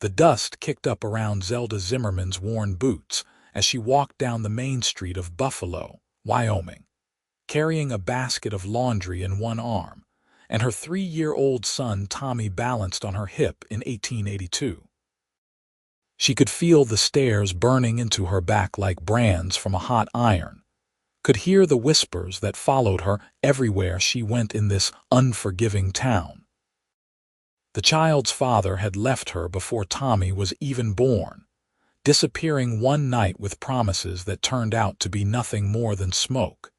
The dust kicked up around Zelda Zimmerman's worn boots as she walked down the main street of Buffalo, Wyoming, carrying a basket of laundry in one arm, and her 3-year-old son Tommy balanced on her hip in 1882. She could feel the stairs burning into her back like brands from a hot iron, could hear the whispers that followed her everywhere she went in this unforgiving town. The child's father had left her before Tommy was even born, disappearing one night with promises that turned out to be nothing more than smoke.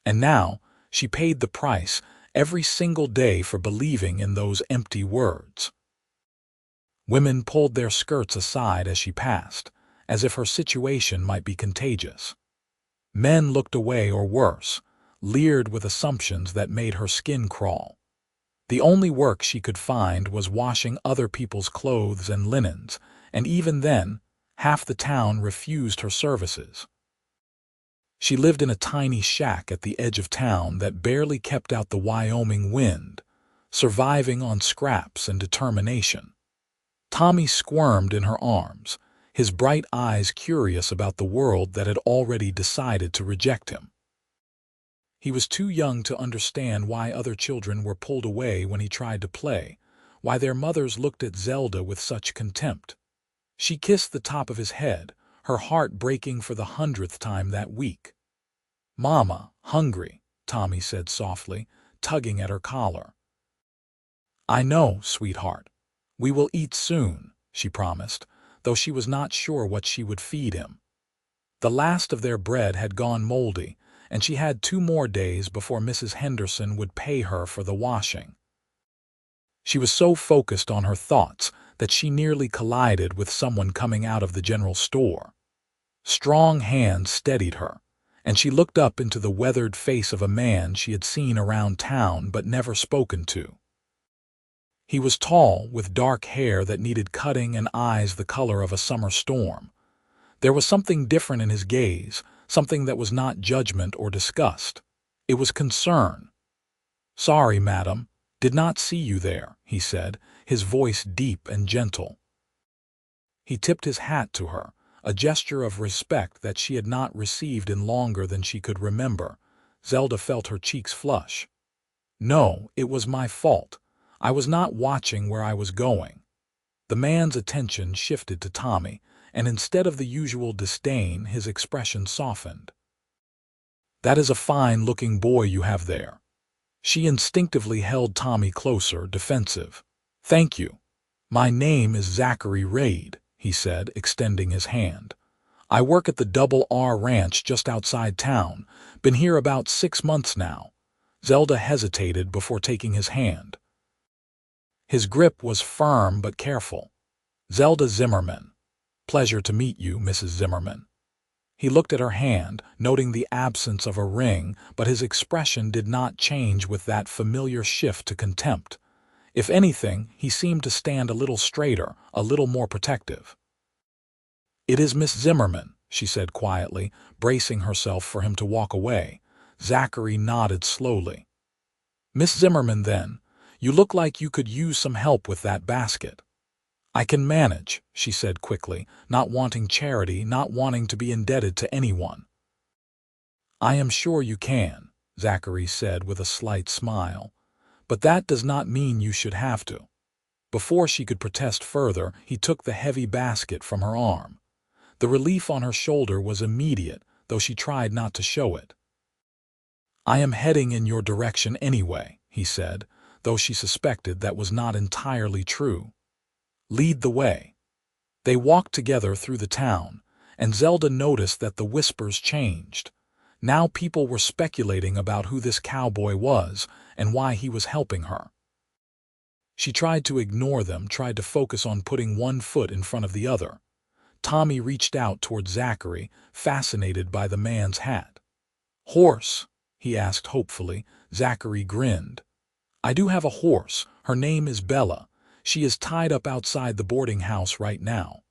And now she paid the price every single day for believing in those empty words. Women pulled their skirts aside as she passed, as if her situation might be contagious. Men looked away or worse, leered with assumptions that made her skin crawl. The only work she could find was washing other people's clothes and linens, and even then, half the town refused her services. She lived in a tiny shack at the edge of town that barely kept out the Wyoming wind, surviving on scraps and determination. Tommy squirmed in her arms, his bright eyes curious about the world that had already decided to reject him. He was too young to understand why other children were pulled away when he tried to play, why their mothers looked at Zelda with such contempt. She kissed the top of his head, her heart breaking for the 100th time that week. "Mama, hungry," Tommy said softly, tugging at her collar. "I know, sweetheart. We will eat soon," she promised, though she was not sure what she would feed him. The last of their bread had gone moldy, and she had 2 more days before Mrs. Henderson would pay her for the washing. She was so focused on her thoughts that she nearly collided with someone coming out of the general store. Strong hands steadied her, and she looked up into the weathered face of a man she had seen around town but never spoken to. He was tall, with dark hair that needed cutting and eyes the color of a summer storm. There was something different in his gaze, something that was not judgment or disgust. It was concern. "Sorry, madam, did not see you there," he said, his voice deep and gentle. He tipped his hat to her, a gesture of respect that she had not received in longer than she could remember. Zelda felt her cheeks flush. "No, it was my fault. I was not watching where I was going." The man's attention shifted to Tommy, and instead of the usual disdain, his expression softened. "That is a fine-looking boy you have there." She instinctively held Tommy closer, defensive. "Thank you. My name is Zachary Reed," he said, extending his hand. "I work at the Double R Ranch just outside town. Been here about 6 months now." Zelda hesitated before taking his hand. His grip was firm but careful. "Zelda Zimmerman. Pleasure to meet you, Mrs. Zimmerman." He looked at her hand, noting the absence of a ring, but his expression did not change with that familiar shift to contempt. If anything, he seemed to stand a little straighter, a little more protective. "It is Miss Zimmerman," she said quietly, bracing herself for him to walk away. Zachary nodded slowly. "Miss Zimmerman, then. You look like you could use some help with that basket." "I can manage," she said quickly, not wanting charity, not wanting to be indebted to anyone. "I am sure you can," Zachary said with a slight smile. "But that does not mean you should have to." Before she could protest further, he took the heavy basket from her arm. The relief on her shoulder was immediate, though she tried not to show it. "I am heading in your direction anyway," he said, though she suspected that was not entirely true. "Lead the way." They walked together through the town, and Zelda noticed that the whispers changed. Now people were speculating about who this cowboy was and why he was helping her. She tried to ignore them, tried to focus on putting one foot in front of the other. Tommy reached out toward Zachary, fascinated by the man's hat. "Horse?" he asked hopefully. Zachary grinned. "I do have a horse. Her name is Bella. She is tied up outside the boarding house right now.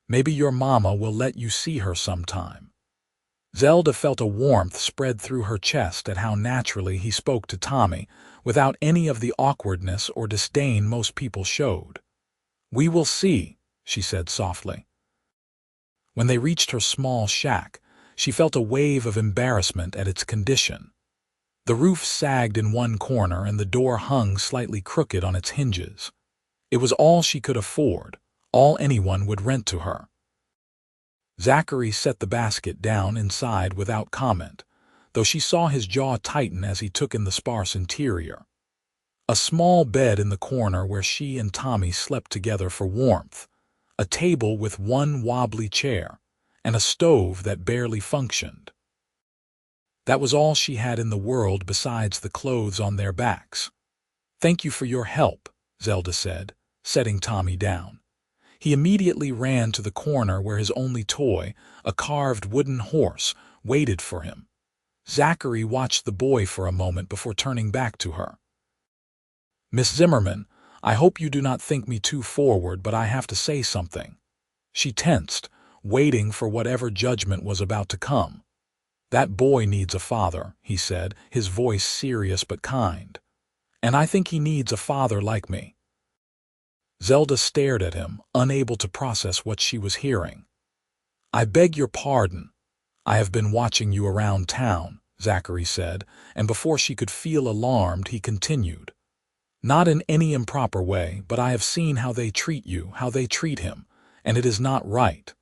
Maybe your mama will let you see her sometime." Zelda felt a warmth spread through her chest at how naturally he spoke to Tommy, without any of the awkwardness or disdain most people showed. "We will see," she said softly. When they reached her small shack, she felt a wave of embarrassment at its condition. The roof sagged in one corner and the door hung slightly crooked on its hinges. It was all she could afford, all anyone would rent to her. Zachary set the basket down inside without comment, though she saw his jaw tighten as he took in the sparse interior. A small bed in the corner where she and Tommy slept together for warmth, a table with one wobbly chair, and a stove that barely functioned. That was all she had in the world besides the clothes on their backs. "Thank you for your help," Zelda said, setting Tommy down. He immediately ran to the corner where his only toy, a carved wooden horse, waited for him. Zachary watched the boy for a moment before turning back to her. "Miss Zimmerman, I hope you do not think me too forward, but I have to say something." She tensed, waiting for whatever judgment was about to come. "That boy needs a father," he said, his voice serious but kind. "And I think he needs a father like me." Zelda stared at him, unable to process what she was hearing. "I beg your pardon. I have been watching you around town," Zachary said, and before she could feel alarmed, he continued. "Not in any improper way, but I have seen how they treat you, how they treat him, and it is not right.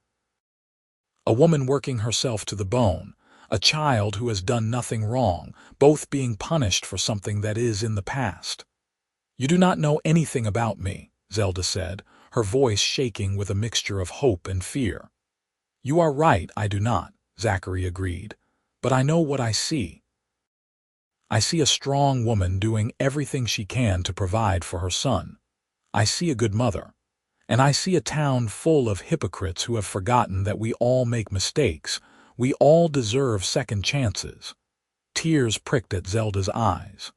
A woman working herself to the bone, a child who has done nothing wrong, both being punished for something that is in the past." "You do not know anything about me," Zelda said, her voice shaking with a mixture of hope and fear. "You are right, I do not," Zachary agreed, "but I know what I see. I see a strong woman doing everything she can to provide for her son. I see a good mother. And I see a town full of hypocrites who have forgotten that we all make mistakes. We all deserve second chances." Tears pricked at Zelda's eyes.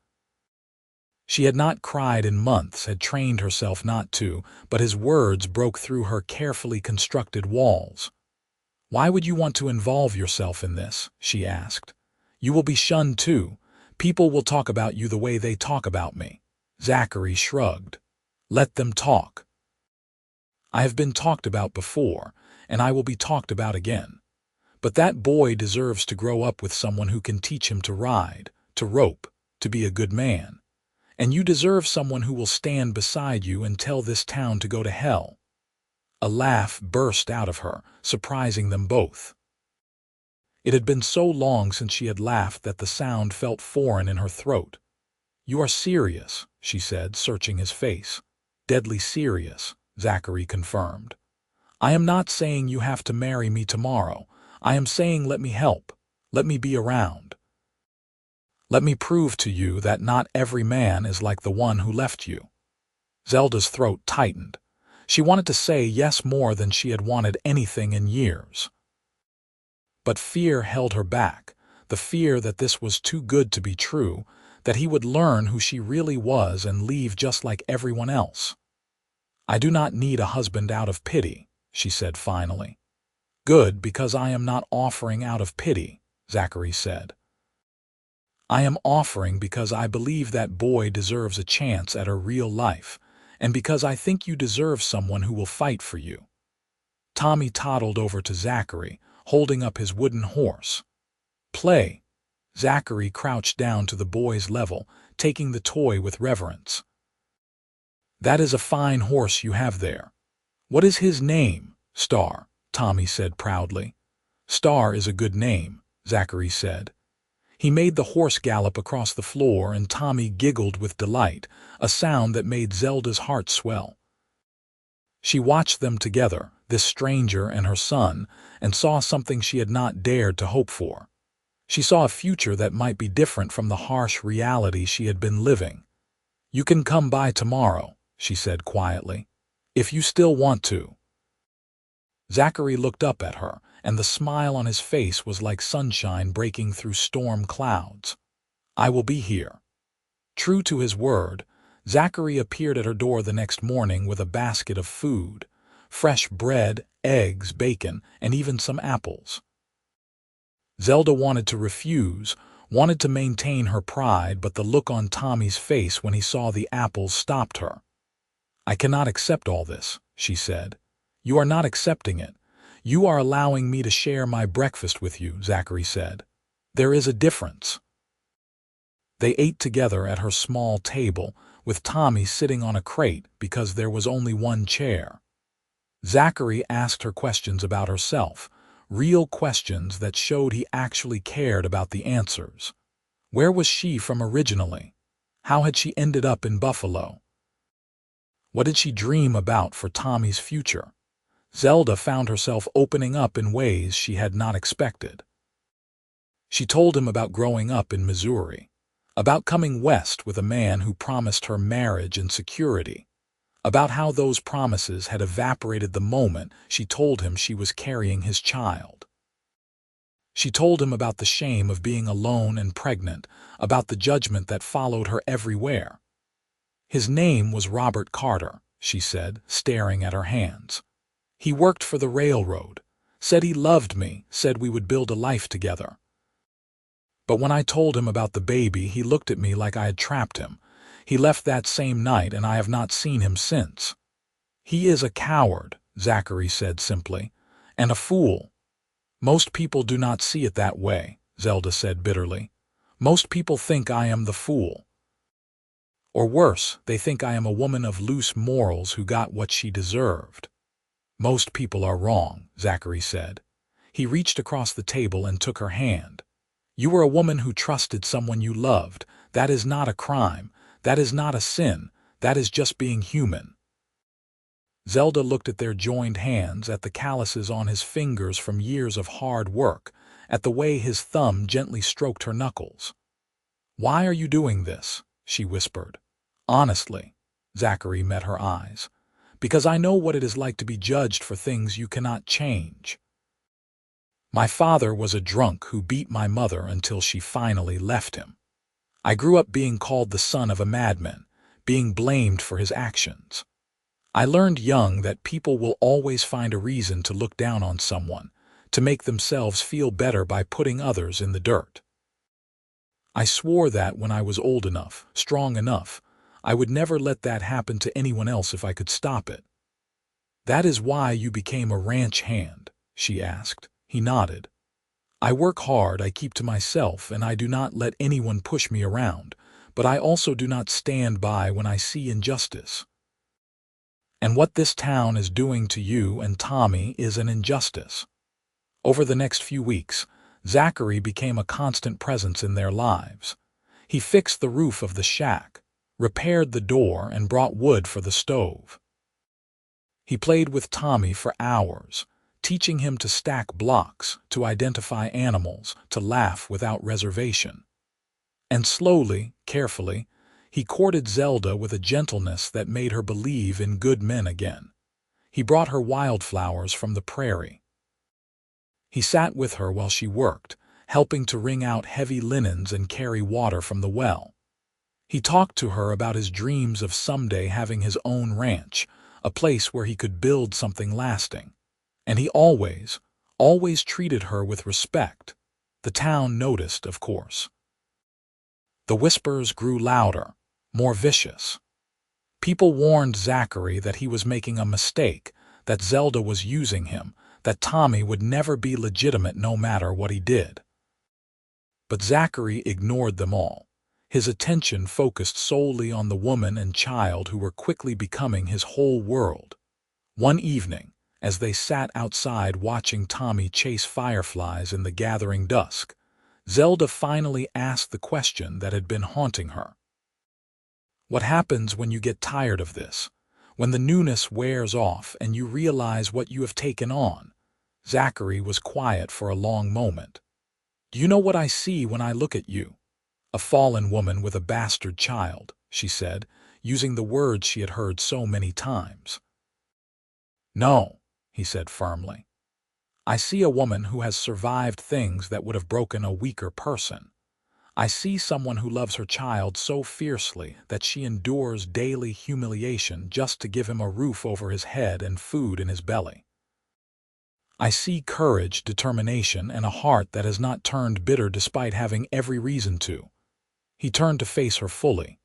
She had not cried in months, had trained herself not to, but his words broke through her carefully constructed walls. "Why would you want to involve yourself in this?" she asked. "You will be shunned too. People will talk about you the way they talk about me." Zachary shrugged. "Let them talk. I have been talked about before, and I will be talked about again. But that boy deserves to grow up with someone who can teach him to ride, to rope, to be a good man. And you deserve someone who will stand beside you and tell this town to go to hell." A laugh burst out of her, surprising them both. It had been so long since she had laughed that the sound felt foreign in her throat. "You are serious," she said, searching his face. "Deadly serious," Zachary confirmed. "I am not saying you have to marry me tomorrow. I am saying let me help. Let me be around. Let me prove to you that not every man is like the one who left you." Zelda's throat tightened. She wanted to say yes more than she had wanted anything in years. But fear held her back, the fear that this was too good to be true, that he would learn who she really was and leave just like everyone else. "I do not need a husband out of pity," she said finally. "Good, because I am not offering out of pity," Zachary said. "I am offering because I believe that boy deserves a chance at a real life, and because I think you deserve someone who will fight for you." Tommy toddled over to Zachary, holding up his wooden horse. "Play." Zachary crouched down to the boy's level, taking the toy with reverence. "That is a fine horse you have there. What is his name?" "Star," Tommy said proudly. "Star is a good name," Zachary said. He made the horse gallop across the floor, and Tommy giggled with delight, a sound that made Zelda's heart swell. She watched them together, this stranger and her son, and saw something she had not dared to hope for. She saw a future that might be different from the harsh reality she had been living. "You can come by tomorrow," she said quietly, "if you still want to." Zachary looked up at her, and the smile on his face was like sunshine breaking through storm clouds. "I will be here." True to his word, Zachary appeared at her door the next morning with a basket of food, fresh bread, eggs, bacon, and even some apples. Zelda wanted to refuse, wanted to maintain her pride, but the look on Tommy's face when he saw the apples stopped her. "I cannot accept all this," she said. "You are not accepting it. You are allowing me to share my breakfast with you," Zachary said. "There is a difference." They ate together at her small table, with Tommy sitting on a crate because there was only one chair. Zachary asked her questions about herself, real questions that showed he actually cared about the answers. Where was she from originally? How had she ended up in Buffalo? What did she dream about for Tommy's future? Zelda found herself opening up in ways she had not expected. She told him about growing up in Missouri, about coming west with a man who promised her marriage and security, about how those promises had evaporated the moment she told him she was carrying his child. She told him about the shame of being alone and pregnant, about the judgment that followed her everywhere. "His name was Robert Carter," she said, staring at her hands. "He worked for the railroad, said he loved me, said we would build a life together. But when I told him about the baby, he looked at me like I had trapped him. He left that same night, and I have not seen him since." "He is a coward," Zachary said simply, "and a fool." "Most people do not see it that way," Zelda said bitterly. "Most people think I am the fool. Or worse, they think I am a woman of loose morals who got what she deserved." "Most people are wrong," Zachary said. He reached across the table and took her hand. "You were a woman who trusted someone you loved. That is not a crime. That is not a sin. That is just being human." Zelda looked at their joined hands, at the calluses on his fingers from years of hard work, at the way his thumb gently stroked her knuckles. "Why are you doing this?" she whispered. "Honestly," Zachary met her eyes. "Because I know what it is like to be judged for things you cannot change. My father was a drunk who beat my mother until she finally left him. I grew up being called the son of a madman, being blamed for his actions. I learned young that people will always find a reason to look down on someone, to make themselves feel better by putting others in the dirt. I swore that when I was old enough, strong enough, I would never let that happen to anyone else if I could stop it." "That is why you became a ranch hand?" she asked. He nodded. "I work hard, I keep to myself, and I do not let anyone push me around, but I also do not stand by when I see injustice. And what this town is doing to you and Tommy is an injustice." Over the next few weeks, Zachary became a constant presence in their lives. He fixed the roof of the shack, repaired the door, and brought wood for the stove. He played with Tommy for hours, teaching him to stack blocks, to identify animals, to laugh without reservation. And slowly, carefully, he courted Zelda with a gentleness that made her believe in good men again. He brought her wildflowers from the prairie. He sat with her while she worked, helping to wring out heavy linens and carry water from the well. He talked to her about his dreams of someday having his own ranch, a place where he could build something lasting. And he always treated her with respect. The town noticed, of course. The whispers grew louder, more vicious. People warned Zachary that he was making a mistake, that Zelda was using him, that Tommy would never be legitimate no matter what he did. But Zachary ignored them all. His attention focused solely on the woman and child who were quickly becoming his whole world. One evening, as they sat outside watching Tommy chase fireflies in the gathering dusk, Zelda finally asked the question that had been haunting her. "What happens when you get tired of this? When the newness wears off and you realize what you have taken on?" Zachary was quiet for a long moment. "Do you know what I see when I look at you? A fallen woman with a bastard child," she said, using the words she had heard so many times. "No," he said firmly. "I see a woman who has survived things that would have broken a weaker person. I see someone who loves her child so fiercely that she endures daily humiliation just to give him a roof over his head and food in his belly. I see courage, determination, and a heart that has not turned bitter despite having every reason to." He turned to face her fully.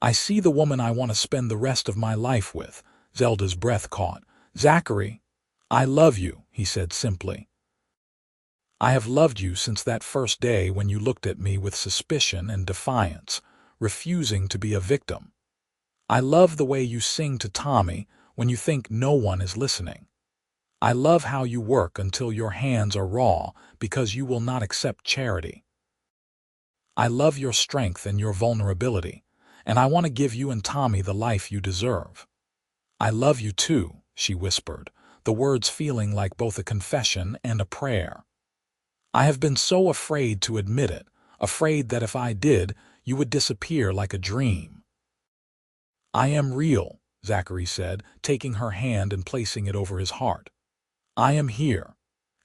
"I see the woman I want to spend the rest of my life with," Zelda's breath caught. "Zachary, I love you," he said simply. "I have loved you since that first day when you looked at me with suspicion and defiance, refusing to be a victim. I love the way you sing to Tommy when you think no one is listening. I love how you work until your hands are raw because you will not accept charity. I love your strength and your vulnerability, and I want to give you and Tommy the life you deserve. I love you too," she whispered, the words feeling like both a confession and a prayer. "I have been so afraid to admit it, afraid that if I did, you would disappear like a dream." "I am real," Zachary said, taking her hand and placing it over his heart. "I am here,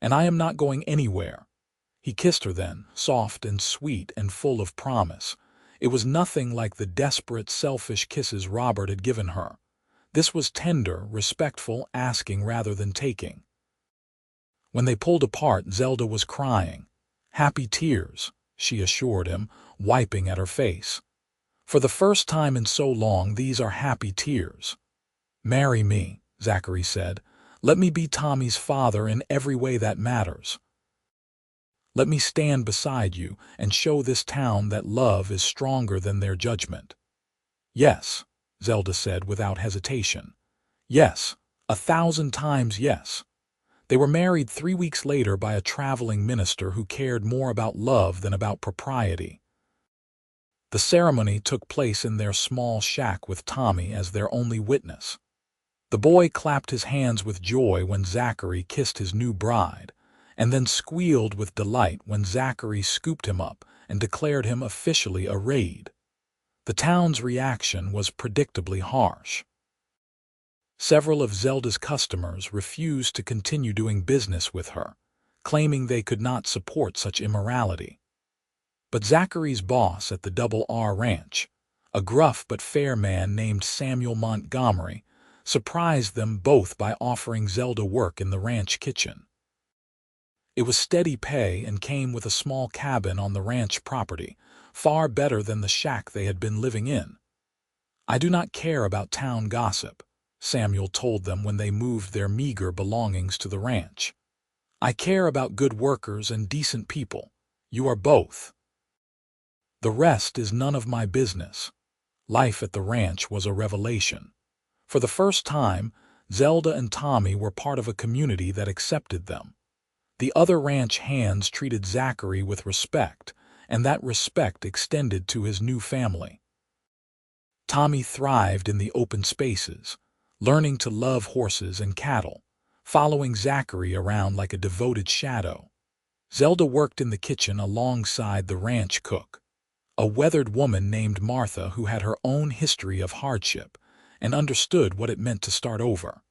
and I am not going anywhere." He kissed her then, soft and sweet and full of promise. It was nothing like the desperate, selfish kisses Robert had given her. This was tender, respectful, asking rather than taking. When they pulled apart, Zelda was crying. "Happy tears," she assured him, wiping at her face. "For the first time in so long, these are happy tears." "Marry me," Zachary said. "Let me be Tommy's father in every way that matters. Let me stand beside you and show this town that love is stronger than their judgment." "Yes," Zelda said without hesitation. "Yes, 1,000 times yes." They were married 3 weeks later by a traveling minister who cared more about love than about propriety. The ceremony took place in their small shack with Tommy as their only witness. The boy clapped his hands with joy when Zachary kissed his new bride, and then squealed with delight when Zachary scooped him up and declared him officially a Reed. The town's reaction was predictably harsh. Several of Zelda's customers refused to continue doing business with her, claiming they could not support such immorality. But Zachary's boss at the Double R Ranch, a gruff but fair man named Samuel Montgomery, surprised them both by offering Zelda work in the ranch kitchen. It was steady pay and came with a small cabin on the ranch property, far better than the shack they had been living in. "I do not care about town gossip," Samuel told them when they moved their meager belongings to the ranch. "I care about good workers and decent people. You are both. The rest is none of my business." Life at the ranch was a revelation. For the first time, Zelda and Tommy were part of a community that accepted them. The other ranch hands treated Zachary with respect, and that respect extended to his new family. Tommy thrived in the open spaces, learning to love horses and cattle, following Zachary around like a devoted shadow. Zelda worked in the kitchen alongside the ranch cook, a weathered woman named Martha who had her own history of hardship and understood what it meant to start over.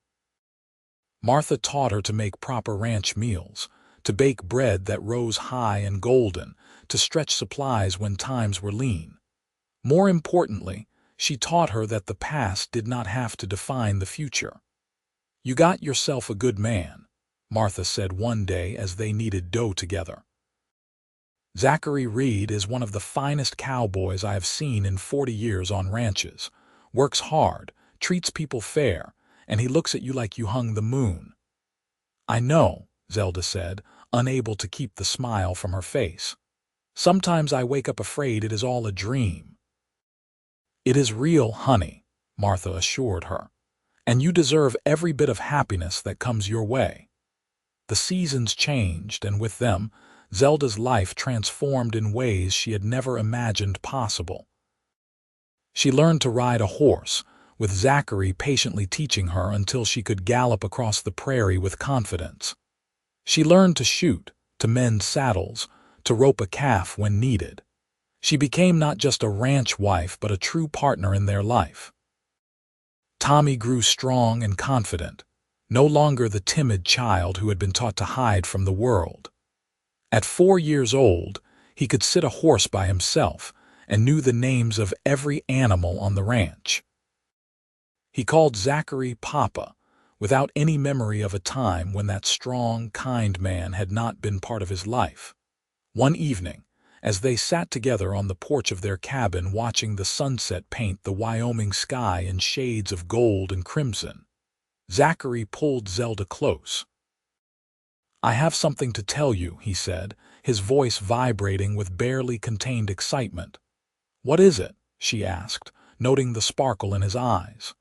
Martha taught her to make proper ranch meals, to bake bread that rose high and golden, to stretch supplies when times were lean. More importantly, she taught her that the past did not have to define the future. "You got yourself a good man," Martha said one day as they kneaded dough together. "Zachary Reed is one of the finest cowboys I have seen in 40 years on ranches. Works hard, treats people fair, and he looks at you like you hung the moon." "I know," Zelda said, unable to keep the smile from her face. "Sometimes I wake up afraid it is all a dream." "It is real, honey," Martha assured her, "and you deserve every bit of happiness that comes your way." The seasons changed, and with them, Zelda's life transformed in ways she had never imagined possible. She learned to ride a horse, with Zachary patiently teaching her until she could gallop across the prairie with confidence. She learned to shoot, to mend saddles, to rope a calf when needed. She became not just a ranch wife but a true partner in their life. Tommy grew strong and confident, no longer the timid child who had been taught to hide from the world. At 4 years old, he could sit a horse by himself and knew the names of every animal on the ranch. He called Zachary Papa, without any memory of a time when that strong, kind man had not been part of his life. One evening, as they sat together on the porch of their cabin watching the sunset paint the Wyoming sky in shades of gold and crimson, Zachary pulled Zelda close. "I have something to tell you," he said, his voice vibrating with barely contained excitement. "What is it?" she asked, noting the sparkle in his eyes.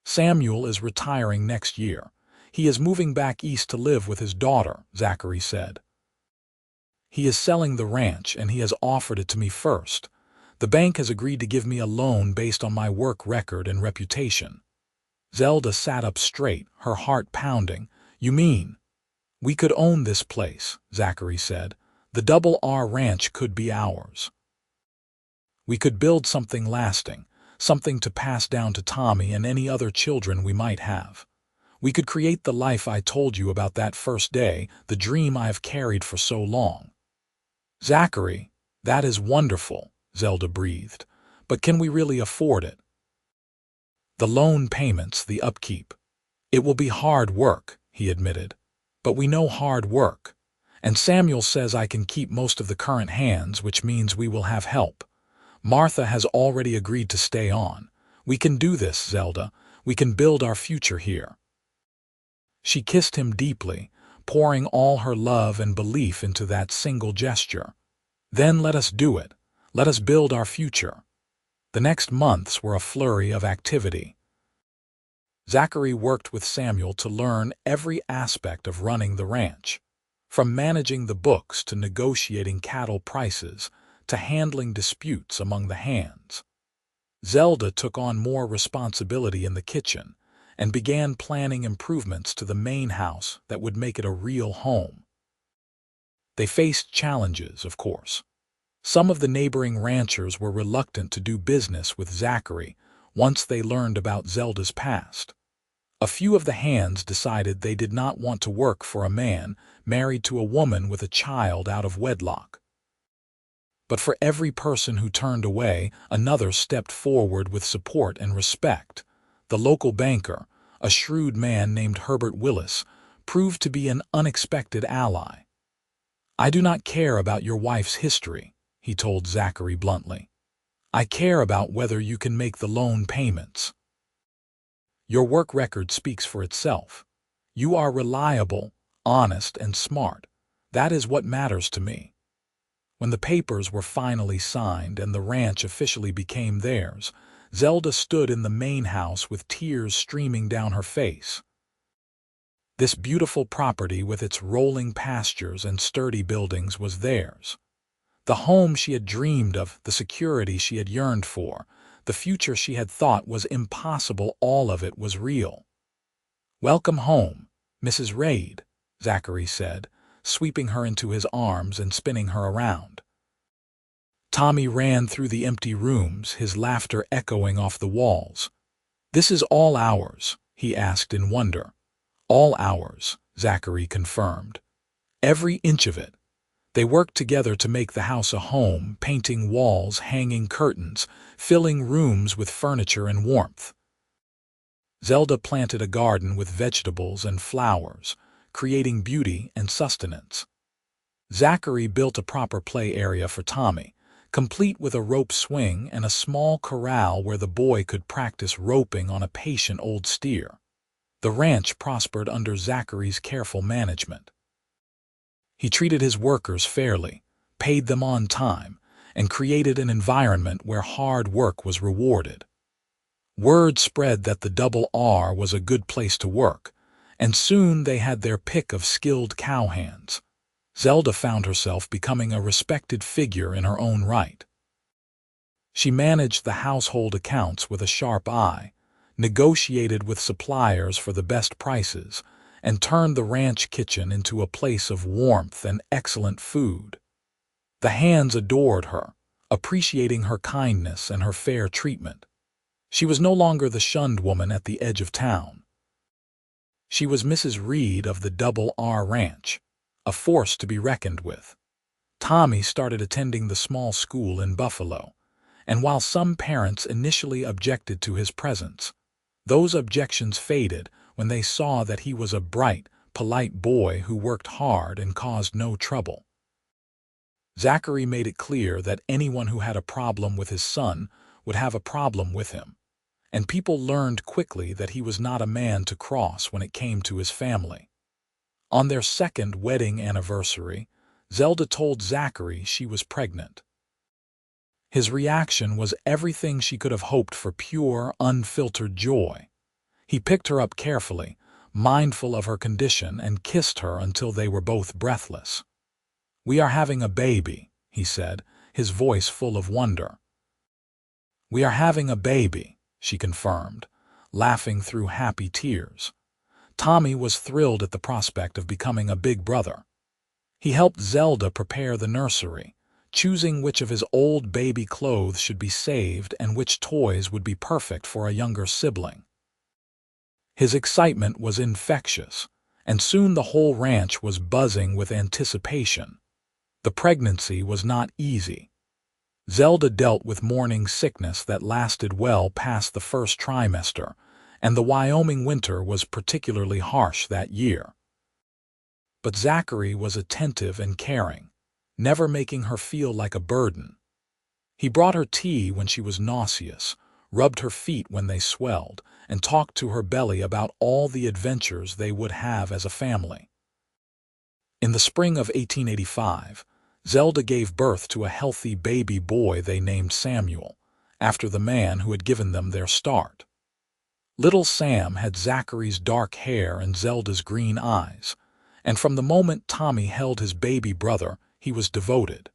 "Samuel is retiring next year. He is moving back east to live with his daughter," Zachary said. "He is selling the ranch, and he has offered it to me first. The bank has agreed to give me a loan based on my work record and reputation." Zelda sat up straight, her heart pounding. "You mean—" "We could own this place," Zachary said. "The Double R Ranch could be ours. We could build something lasting, something to pass down to Tommy and any other children we might have. We could create the life I told you about that first day, the dream I have carried for so long." "Zachary, that is wonderful," Zelda breathed. "But can we really afford it? The loan payments, the upkeep. It will be hard work," he admitted. "But we know hard work. And Samuel says I can keep most of the current hands, which means we will have help. Martha has already agreed to stay on. We can do this, Zelda. We can build our future here." She kissed him deeply, pouring all her love and belief into that single gesture. "Then let us do it. Let us build our future." The next months were a flurry of activity. Zachary worked with Samuel to learn every aspect of running the ranch, from managing the books to negotiating cattle prices to handling disputes among the hands. Zelda took on more responsibility in the kitchen and began planning improvements to the main house that would make it a real home. They faced challenges, of course. Some of the neighboring ranchers were reluctant to do business with Zachary once they learned about Zelda's past. A few of the hands decided they did not want to work for a man married to a woman with a child out of wedlock. But for every person who turned away, another stepped forward with support and respect. The local banker, a shrewd man named Herbert Willis, proved to be an unexpected ally. "I do not care about your wife's history," he told Zachary bluntly. "I care about whether you can make the loan payments. Your work record speaks for itself. You are reliable, honest, and smart. That is what matters to me." When the papers were finally signed and the ranch officially became theirs, Zelda stood in the main house with tears streaming down her face. This beautiful property with its rolling pastures and sturdy buildings was theirs. The home she had dreamed of, the security she had yearned for, the future she had thought was impossible, all of it was real. "Welcome home, Mrs. Reed," Zachary said, sweeping her into his arms and spinning her around. Tommy ran through the empty rooms, his laughter echoing off the walls. "This is all ours?" he asked in wonder. "All ours," Zachary confirmed. "Every inch of it." They worked together to make the house a home, painting walls, hanging curtains, filling rooms with furniture and warmth. Zelda planted a garden with vegetables and flowers, creating beauty and sustenance. Zachary built a proper play area for Tommy, complete with a rope swing and a small corral where the boy could practice roping on a patient old steer. The ranch prospered under Zachary's careful management. He treated his workers fairly, paid them on time, and created an environment where hard work was rewarded. Word spread that the Double R was a good place to work, and soon they had their pick of skilled cowhands. Zelda found herself becoming a respected figure in her own right. She managed the household accounts with a sharp eye, negotiated with suppliers for the best prices, and turned the ranch kitchen into a place of warmth and excellent food. The hands adored her, appreciating her kindness and her fair treatment. She was no longer the shunned woman at the edge of town. She was Mrs. Reed of the Double R Ranch, a force to be reckoned with. Tommy started attending the small school in Buffalo, and while some parents initially objected to his presence, those objections faded when they saw that he was a bright, polite boy who worked hard and caused no trouble. Zachary made it clear that anyone who had a problem with his son would have a problem with him, and people learned quickly that he was not a man to cross when it came to his family. On their second wedding anniversary, Zelda told Zachary she was pregnant. His reaction was everything she could have hoped for: pure, unfiltered joy. He picked her up carefully, mindful of her condition, and kissed her until they were both breathless. "We are having a baby," he said, his voice full of wonder. "We are having a baby," she confirmed, laughing through happy tears. Tommy was thrilled at the prospect of becoming a big brother. He helped Zelda prepare the nursery, choosing which of his old baby clothes should be saved and which toys would be perfect for a younger sibling. His excitement was infectious, and soon the whole ranch was buzzing with anticipation. The pregnancy was not easy. Zelda dealt with morning sickness that lasted well past the first trimester, and the Wyoming winter was particularly harsh that year. But Zachary was attentive and caring, never making her feel like a burden. He brought her tea when she was nauseous, rubbed her feet when they swelled, and talked to her belly about all the adventures they would have as a family. In the spring of 1885, Zelda gave birth to a healthy baby boy they named Samuel, after the man who had given them their start. Little Sam had Zachary's dark hair and Zelda's green eyes, and from the moment Tommy held his baby brother, he was devoted.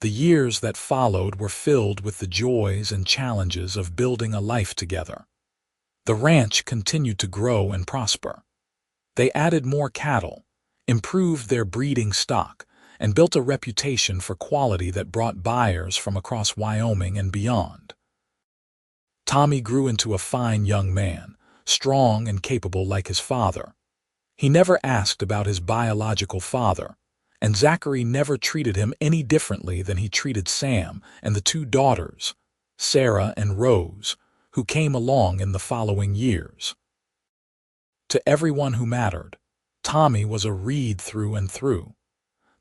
The years that followed were filled with the joys and challenges of building a life together. The ranch continued to grow and prosper. They added more cattle, improved their breeding stock, and built a reputation for quality that brought buyers from across Wyoming and beyond. Tommy grew into a fine young man, strong and capable like his father. He never asked about his biological father, and Zachary never treated him any differently than he treated Sam and the two daughters, Sarah and Rose, who came along in the following years. To everyone who mattered, Tommy was a Reed through and through.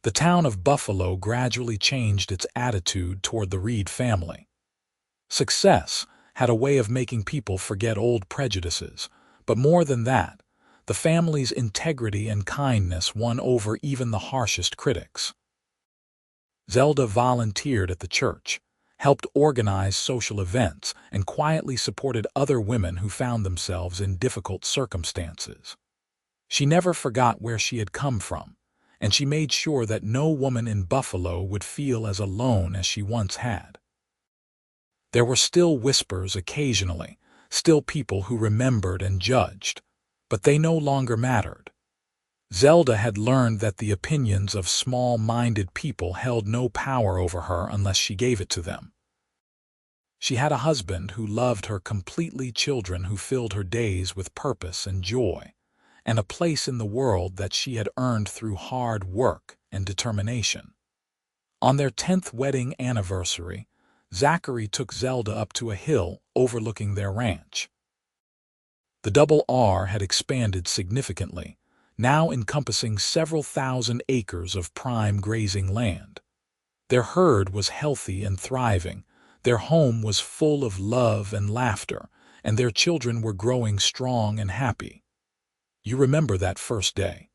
The town of Buffalo gradually changed its attitude toward the Reed family. Success had a way of making people forget old prejudices, but more than that, the family's integrity and kindness won over even the harshest critics. Zelda volunteered at the church, helped organize social events, and quietly supported other women who found themselves in difficult circumstances. She never forgot where she had come from, and she made sure that no woman in Buffalo would feel as alone as she once had. There were still whispers occasionally, still people who remembered and judged, but they no longer mattered. Zelda had learned that the opinions of small-minded people held no power over her unless she gave it to them. She had a husband who loved her completely, children who filled her days with purpose and joy, and a place in the world that she had earned through hard work and determination. On their 10th wedding anniversary, Zachary took Zelda up to a hill overlooking their ranch. The Double R had expanded significantly, now encompassing several thousand acres of prime grazing land. Their herd was healthy and thriving, their home was full of love and laughter, and their children were growing strong and happy. "You remember that first day?"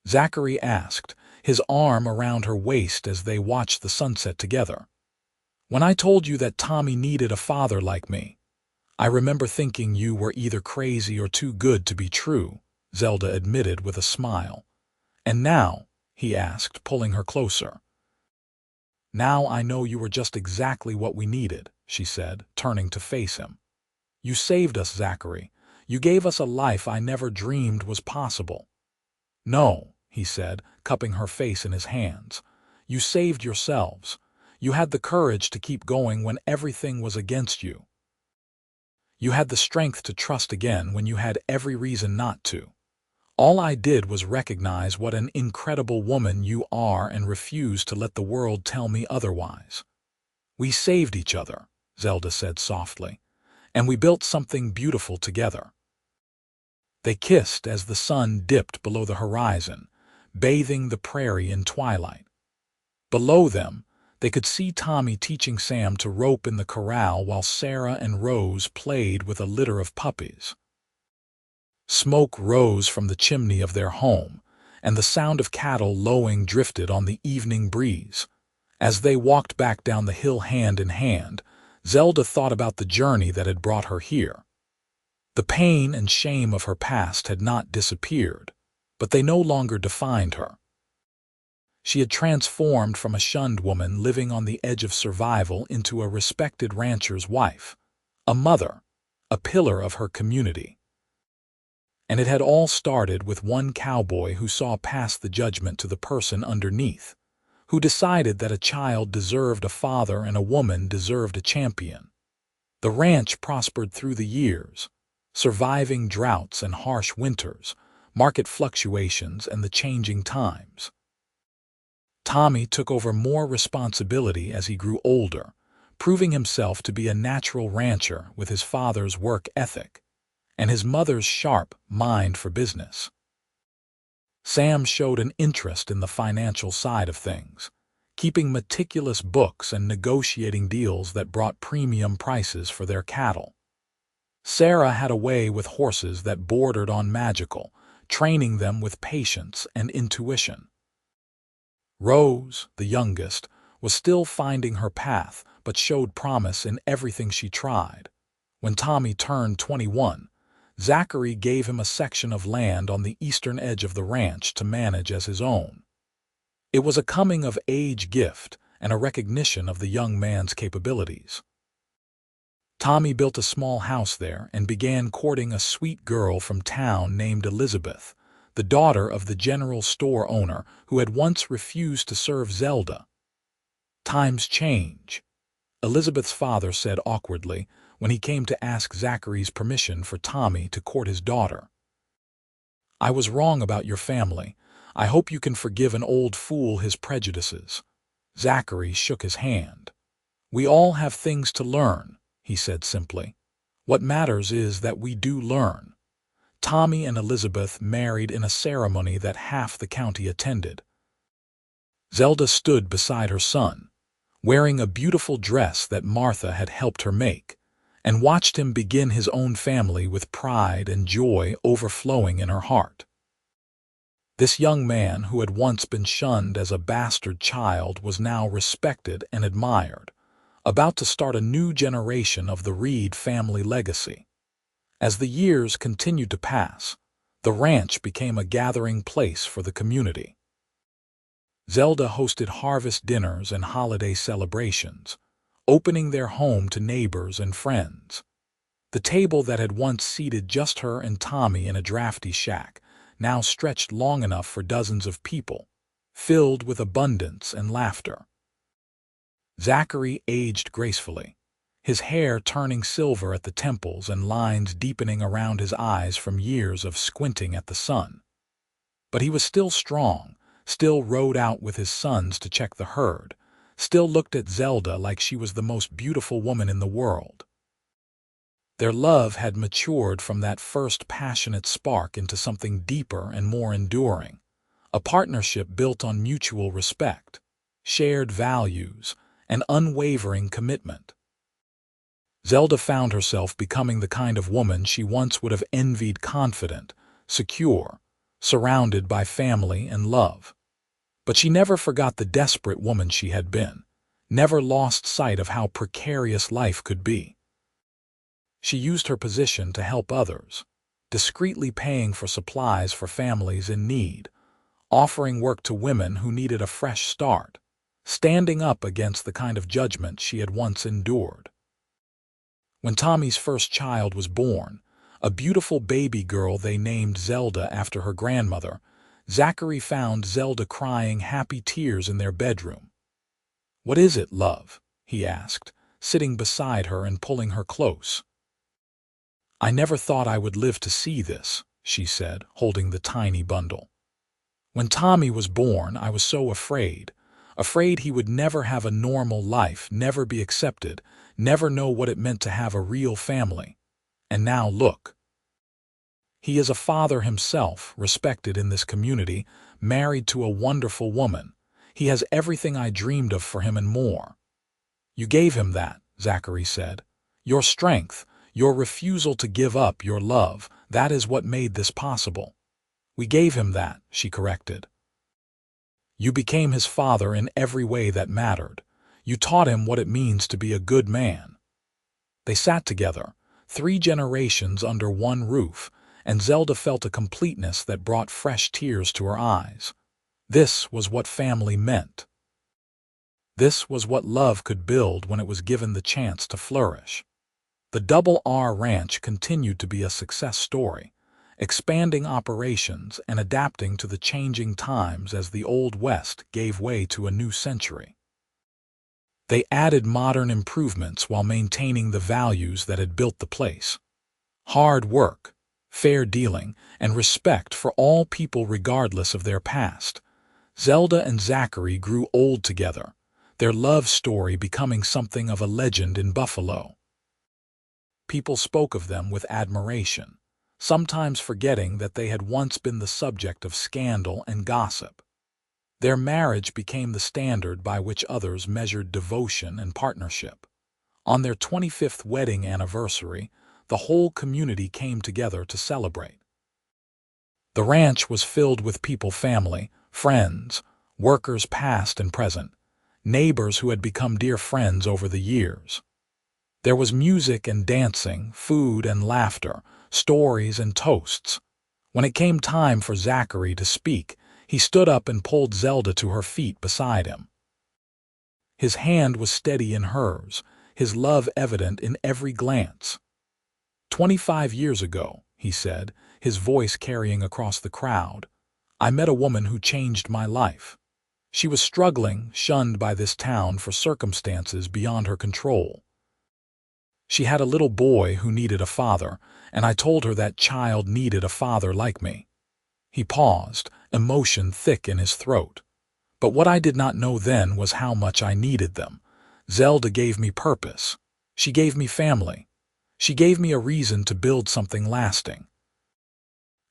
Zachary asked, his arm around her waist as they watched the sunset together. "When I told you that Tommy needed a father like me, I remember thinking you were either crazy or too good to be true," Zelda admitted with a smile. "And now?" he asked, pulling her closer. "Now I know you were just exactly what we needed," she said, turning to face him. "You saved us, Zachary. You gave us a life I never dreamed was possible." "No," he said, cupping her face in his hands. "You saved yourselves. You had the courage to keep going when everything was against you. You had the strength to trust again when you had every reason not to. All I did was recognize what an incredible woman you are and refuse to let the world tell me otherwise." "We saved each other," Zelda said softly, "and we built something beautiful together." They kissed as the sun dipped below the horizon, bathing the prairie in twilight. Below them, They could see Tommy teaching Sam to rope in the corral while Sarah and Rose played with a litter of puppies. Smoke rose from the chimney of their home, and the sound of cattle lowing drifted on the evening breeze. As they walked back down the hill hand in hand, Zelda thought about the journey that had brought her here. The pain and shame of her past had not disappeared, but they no longer defined her. She had transformed from a shunned woman living on the edge of survival into a respected rancher's wife, a mother, a pillar of her community. And it had all started with one cowboy who saw past the judgment to the person underneath, who decided that a child deserved a father and a woman deserved a champion. The ranch prospered through the years, surviving droughts and harsh winters, market fluctuations, and the changing times. Tommy took over more responsibility as he grew older, proving himself to be a natural rancher with his father's work ethic and his mother's sharp mind for business. Sam showed an interest in the financial side of things, keeping meticulous books and negotiating deals that brought premium prices for their cattle. Sarah had a way with horses that bordered on magical, training them with patience and intuition. Rose, the youngest, was still finding her path but showed promise in everything she tried. When Tommy turned 21, Zachary gave him a section of land on the eastern edge of the ranch to manage as his own. It was a coming-of-age gift and a recognition of the young man's capabilities. Tommy built a small house there and began courting a sweet girl from town named Elizabeth, the daughter of the general store owner who had once refused to serve Zelda. Times change, Elizabeth's father said awkwardly when he came to ask Zachary's permission for Tommy to court his daughter. "I was wrong about your family. I hope you can forgive an old fool his prejudices." Zachary shook his hand. "We all have things to learn," he said simply. "What matters is that we do learn." Tommy and Elizabeth married in a ceremony that half the county attended. Zelda stood beside her son, wearing a beautiful dress that Martha had helped her make, and watched him begin his own family with pride and joy overflowing in her heart. This young man, who had once been shunned as a bastard child, was now respected and admired, about to start a new generation of the Reed family legacy. As the years continued to pass, the ranch became a gathering place for the community. Zelda hosted harvest dinners and holiday celebrations, opening their home to neighbors and friends. The table that had once seated just her and Tommy in a drafty shack now stretched long enough for dozens of people, filled with abundance and laughter. Zachary aged gracefully, his hair turning silver at the temples and lines deepening around his eyes from years of squinting at the sun. But he was still strong, still rode out with his sons to check the herd, still looked at Zelda like she was the most beautiful woman in the world. Their love had matured from that first passionate spark into something deeper and more enduring, a partnership built on mutual respect, shared values, and unwavering commitment. Zelda found herself becoming the kind of woman she once would have envied, confident, secure, surrounded by family and love. But she never forgot the desperate woman she had been, never lost sight of how precarious life could be. She used her position to help others, discreetly paying for supplies for families in need, offering work to women who needed a fresh start, standing up against the kind of judgment she had once endured. When Tommy's first child was born, a beautiful baby girl they named Zelda after her grandmother, Zachary found Zelda crying happy tears in their bedroom. "What is it, love?" he asked, sitting beside her and pulling her close. "I never thought I would live to see this," she said, holding the tiny bundle. "When Tommy was born, I was so afraid he would never have a normal life, never be accepted, never know what it meant to have a real family. And now look. He is a father himself, respected in this community, married to a wonderful woman. He has everything I dreamed of for him and more." "You gave him that," Zachary said. "Your strength, your refusal to give up your love, that is what made this possible." "We gave him that," she corrected. "You became his father in every way that mattered. You taught him what it means to be a good man." They sat together, 3 generations under one roof, and Zelda felt a completeness that brought fresh tears to her eyes. This was what family meant. This was what love could build when it was given the chance to flourish. The Double R Ranch continued to be a success story, expanding operations and adapting to the changing times as the Old West gave way to a new century. They added modern improvements while maintaining the values that had built the place. Hard work, fair dealing, and respect for all people regardless of their past. Zelda and Zachary grew old together, their love story becoming something of a legend in Buffalo. People spoke of them with admiration, sometimes forgetting that they had once been the subject of scandal and gossip. Their marriage became the standard by which others measured devotion and partnership. On their 25th wedding anniversary, the whole community came together to celebrate. The ranch was filled with family, friends, workers past and present, neighbors who had become dear friends over the years. There was music and dancing, food and laughter, stories and toasts. When it came time for Zachary to speak, he stood up and pulled Zelda to her feet beside him. His hand was steady in hers, his love evident in every glance. 25 years ago, he said, his voice carrying across the crowd, I met a woman who changed my life. She was struggling, shunned by this town for circumstances beyond her control. She had a little boy who needed a father, and I told her that child needed a father like me. He paused, emotion thick in his throat. But what I did not know then was how much I needed them. Zelda gave me purpose. She gave me family. She gave me a reason to build something lasting.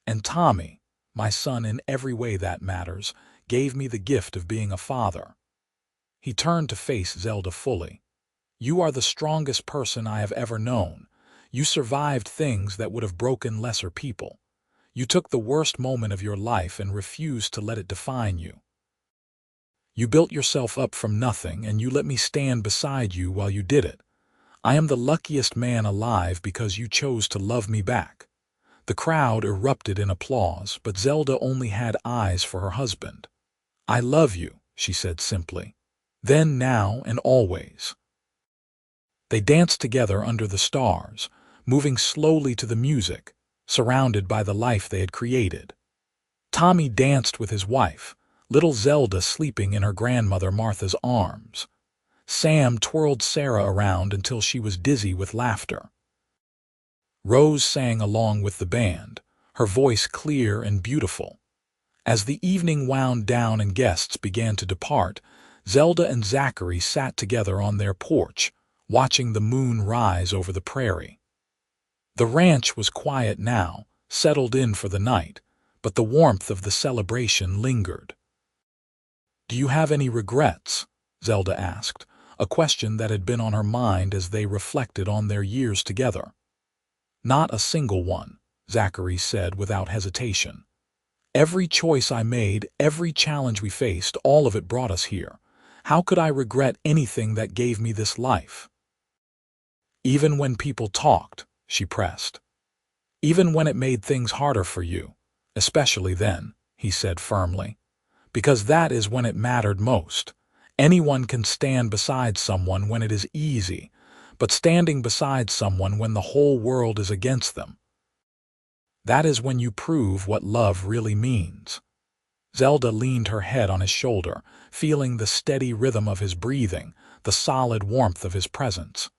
And Tommy, my son in every way that matters, gave me the gift of being a father. He turned to face Zelda fully. You are the strongest person I have ever known. You survived things that would have broken lesser people. You took the worst moment of your life and refused to let it define you. You built yourself up from nothing, and you let me stand beside you while you did it. I am the luckiest man alive because you chose to love me back. The crowd erupted in applause, but Zelda only had eyes for her husband. I love you, she said simply. Then, now, and always. They danced together under the stars, moving slowly to the music, surrounded by the life they had created. Tommy danced with his wife, little Zelda sleeping in her grandmother Martha's arms. Sam twirled Sarah around until she was dizzy with laughter. Rose sang along with the band, her voice clear and beautiful. As the evening wound down and guests began to depart, Zelda and Zachary sat together on their porch, watching the moon rise over the prairie. The ranch was quiet now, settled in for the night, but the warmth of the celebration lingered. Do you have any regrets? Zelda asked, a question that had been on her mind as they reflected on their years together. Not a single one, Zachary said without hesitation. Every choice I made, every challenge we faced, all of it brought us here. How could I regret anything that gave me this life? Even when people talked, she pressed. Even when it made things harder for you, especially then, he said firmly. Because that is when it mattered most. Anyone can stand beside someone when it is easy, but standing beside someone when the whole world is against them. That is when you prove what love really means. Zelda leaned her head on his shoulder, feeling the steady rhythm of his breathing, the solid warmth of his presence.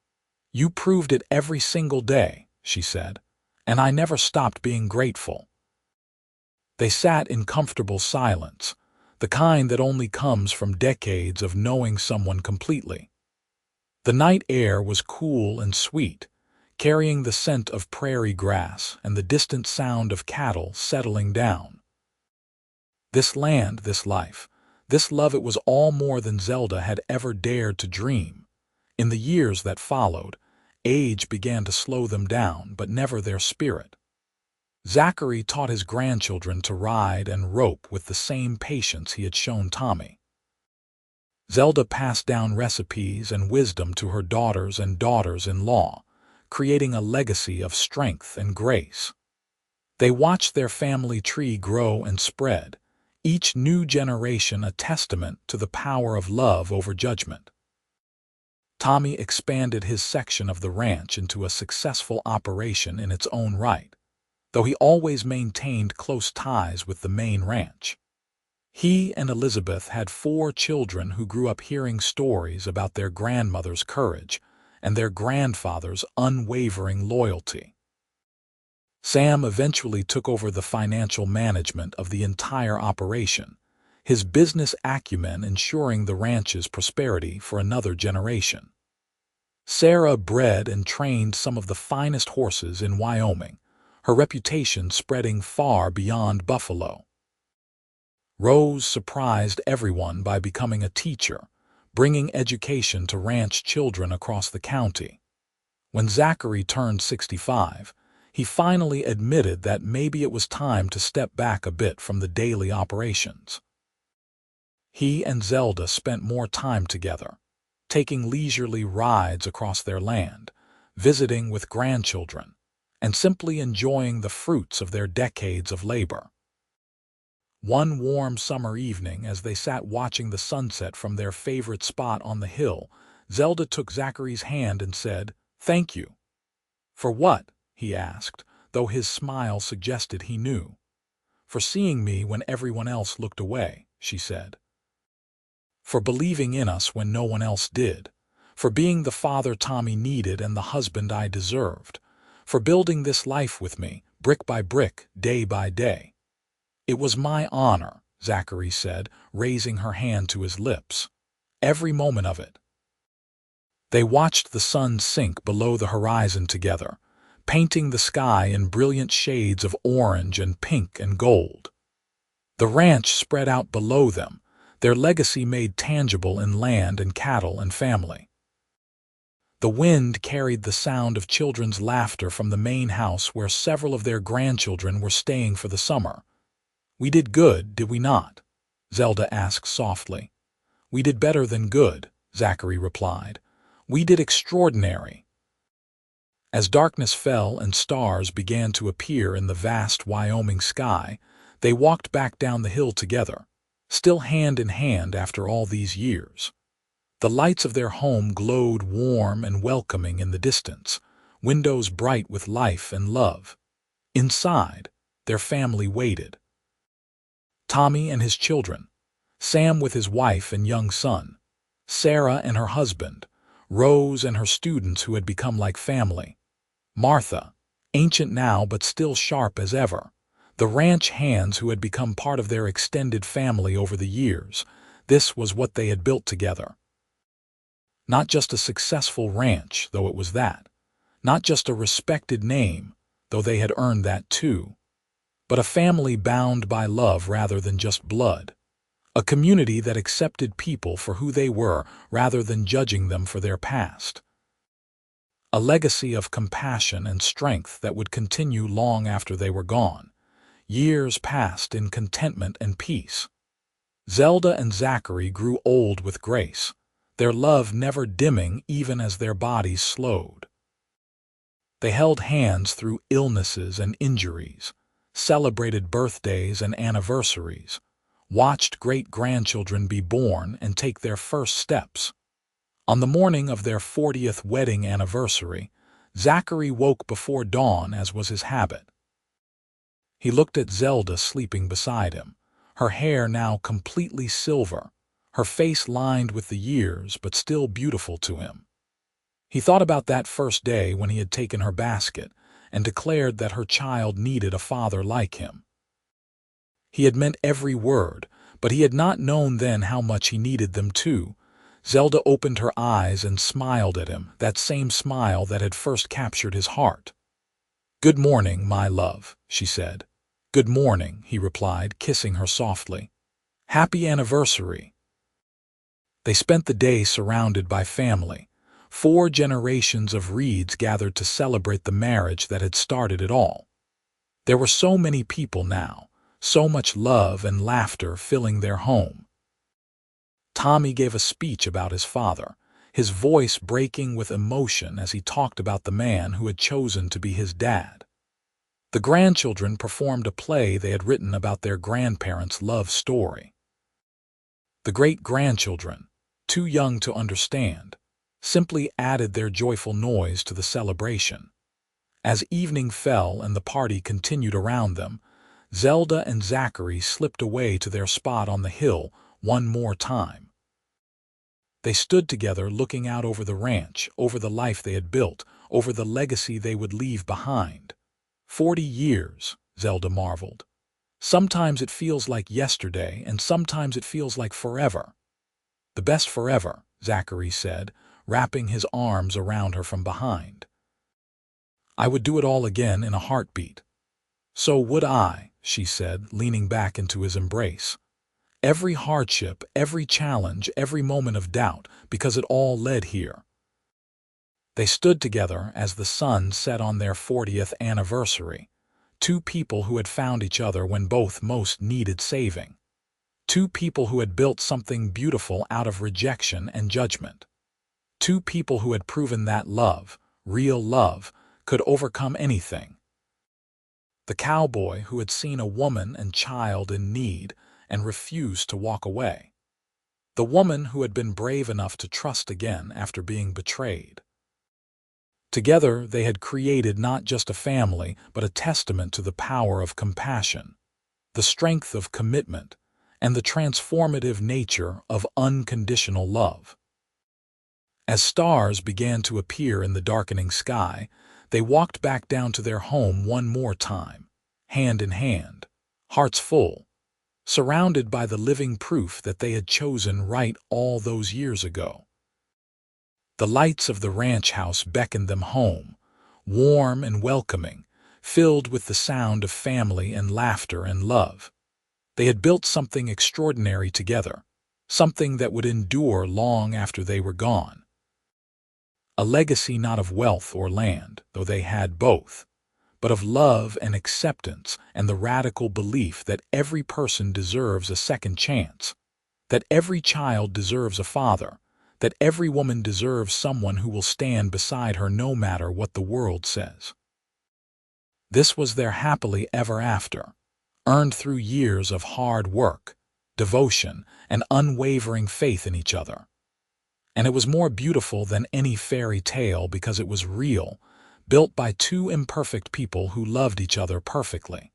You proved it every single day, she said, and I never stopped being grateful. They sat in comfortable silence, the kind that only comes from decades of knowing someone completely. The night air was cool and sweet, carrying the scent of prairie grass and the distant sound of cattle settling down. This land, this life, This love, it was all more than Zelda had ever dared to dream. In the years that followed, age began to slow them down, but never their spirit. Zachary taught his grandchildren to ride and rope with the same patience he had shown Tommy. Zelda passed down recipes and wisdom to her daughters and daughters-in-law, creating a legacy of strength and grace. They watched their family tree grow and spread, each new generation a testament to the power of love over judgment. Tommy expanded his section of the ranch into a successful operation in its own right, though he always maintained close ties with the main ranch. He and Elizabeth had 4 children who grew up hearing stories about their grandmother's courage and their grandfather's unwavering loyalty. Sam eventually took over the financial management of the entire operation, his business acumen ensuring the ranch's prosperity for another generation. Sarah bred and trained some of the finest horses in Wyoming, her reputation spreading far beyond Buffalo. Rose surprised everyone by becoming a teacher, bringing education to ranch children across the county. When Zachary turned 65, he finally admitted that maybe it was time to step back a bit from the daily operations. He and Zelda spent more time together, taking leisurely rides across their land, visiting with grandchildren, and simply enjoying the fruits of their decades of labor. One warm summer evening, as they sat watching the sunset from their favorite spot on the hill, Zelda took Zachary's hand and said, "Thank you." "For what?" he asked, though his smile suggested he knew. "For seeing me when everyone else looked away," she said. "For believing in us when no one else did. For being the father Tommy needed and the husband I deserved. For building this life with me, brick by brick, day by day." "It was my honor," Zachary said, raising her hand to his lips. "Every moment of it." They watched the sun sink below the horizon together, painting the sky in brilliant shades of orange and pink and gold. The ranch spread out below them, their legacy made tangible in land and cattle and family. The wind carried the sound of children's laughter from the main house where several of their grandchildren were staying for the summer. "We did good, did we not?" Zelda asked softly. "We did better than good," Zachary replied. "We did extraordinary." As darkness fell and stars began to appear in the vast Wyoming sky, they walked back down the hill together, still hand in hand after all these years. The lights of their home glowed warm and welcoming in the distance, windows bright with life and love. Inside, their family waited. Tommy and his children, Sam with his wife and young son, Sarah and her husband, Rose and her students who had become like family, Martha, ancient now but still sharp as ever, the ranch hands who had become part of their extended family over the years. This was what they had built together. Not just a successful ranch, though it was that. Not just a respected name, though they had earned that too. But a family bound by love rather than just blood. A community that accepted people for who they were rather than judging them for their past. A legacy of compassion and strength that would continue long after they were gone. Years passed in contentment and peace. Zelda and Zachary grew old with grace, their love never dimming even as their bodies slowed. They held hands through illnesses and injuries, celebrated birthdays and anniversaries, watched great-grandchildren be born and take their first steps. On the morning of their 40th wedding anniversary, Zachary woke before dawn as was his habit. He looked at Zelda sleeping beside him, her hair now completely silver, her face lined with the years but still beautiful to him. He thought about that first day when he had taken her basket and declared that her child needed a father like him. He had meant every word, but he had not known then how much he needed them too. Zelda opened her eyes and smiled at him, that same smile that had first captured his heart. "Good morning, my love," she said. "Good morning," he replied, kissing her softly. Happy anniversary. They spent the day surrounded by family. 4 generations of Reeds gathered to celebrate the marriage that had started it all. There were so many people now, so much love and laughter filling their home. Tommy gave a speech about his father, his voice breaking with emotion as he talked about the man who had chosen to be his dad. The grandchildren performed a play they had written about their grandparents' love story. The great-grandchildren, too young to understand, simply added their joyful noise to the celebration. As evening fell and the party continued around them, Zelda and Zachary slipped away to their spot on the hill one more time. They stood together looking out over the ranch, over the life they had built, over the legacy they would leave behind. 40 years, Zelda marveled. Sometimes it feels like yesterday, and sometimes it feels like forever. The best forever, Zachary said, wrapping his arms around her from behind. I would do it all again in a heartbeat. So would I, she said, leaning back into his embrace. Every hardship, every challenge, every moment of doubt, because it all led here. They stood together as the sun set on their 40th anniversary. 2 people who had found each other when both most needed saving. 2 people who had built something beautiful out of rejection and judgment. 2 people who had proven that love, real love, could overcome anything. The cowboy who had seen a woman and child in need and refused to walk away. The woman who had been brave enough to trust again after being betrayed. Together they had created not just a family, but a testament to the power of compassion, the strength of commitment, and the transformative nature of unconditional love. As stars began to appear in the darkening sky, they walked back down to their home one more time, hand in hand, hearts full, surrounded by the living proof that they had chosen right all those years ago. The lights of the ranch house beckoned them home, warm and welcoming, filled with the sound of family and laughter and love. They had built something extraordinary together, something that would endure long after they were gone. A legacy not of wealth or land, though they had both, but of love and acceptance and the radical belief that every person deserves a second chance, that every child deserves a father, that every woman deserves someone who will stand beside her no matter what the world says. This was their happily ever after, earned through years of hard work, devotion, and unwavering faith in each other. And it was more beautiful than any fairy tale because it was real, built by 2 imperfect people who loved each other perfectly.